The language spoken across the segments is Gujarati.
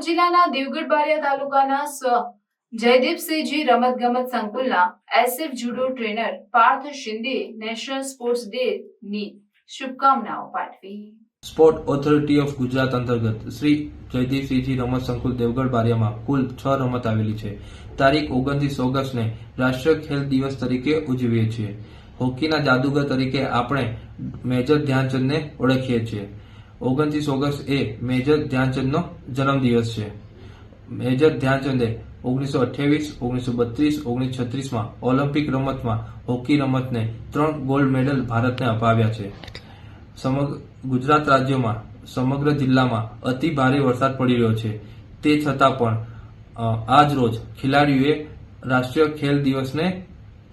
દાહોદ જિલ્લાના દેવગઢ બારિયા તાલુકાના જયદીપસિંહજી રમતગમત સંકુલના SF judo trainer Parth Shinde national sports day ની શુભકામનાઓ પાઠવી। સ્પોર્ટ ઓથોરિટી ઓફ ગુજરાત અંતર્ગત શ્રી જયદીપસિંહજી રમત સંકુલ દેવગઢ બારિયામાં કુલ 6 રમત આવેલી છે। તારીખ 29 ઓગસ્ટને રાષ્ટ્રીય ખેલ દિવસ તરીકે ઉજવીએ છીએ। હોકીના જાદુગર તરીકે આપણે મેજર ધ્યાનચંદને ઓળખીએ છીએ। 29 ઓગસ્ટ એ મેજર ધ્યાનચંદનો જન્મદિવસ છે। મેજર ધ્યાનચંદે 1928, 1932, 1936માં ઓલિમ્પિક રમતમાં હોકી રમતને 3 ગોલ્ડ મેડલ ભારતને અપાવ્યા છે। સમગ્ર ગુજરાત રાજ્યમાં સમગ્ર જિલ્લામાં અતિ ભારે વરસાદ પડી રહ્યો છે, તે છતાં પણ આજ રોજ ખેલાડીઓએ રાષ્ટ્રીય ખેલ દિવસને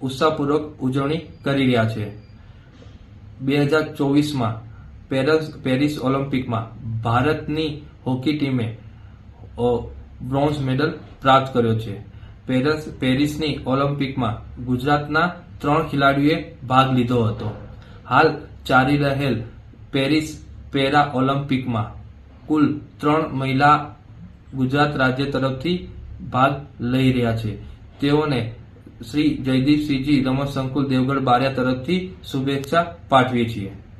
ઉત્સાહપૂર્વક ઉજવણી કરી રહ્યા છે। 2024માં પેરિસ ઓલિમ્પિકમાં ભારતની હોકી ટીમે બ્રોન્ઝ મેડલ પ્રાપ્ત કર્યો છે। પેરિસની ઓલિમ્પિકમાં ગુજરાતના 3 ખેલાડીઓએ ભાગ લીધો હતો। હાલ ચાલી રહેલ પેરિસ પેરા ઓલિમ્પિકમાં કુલ 3 મહિલા ગુજરાત રાજ્ય તરફથી ભાગ લઈ રહ્યા છે। તેઓને શ્રી જયદીપસિંહજી રમત સંકુલ દેવગઢ બારિયા તરફથી શુભેચ્છા પાઠવીએ છીએ।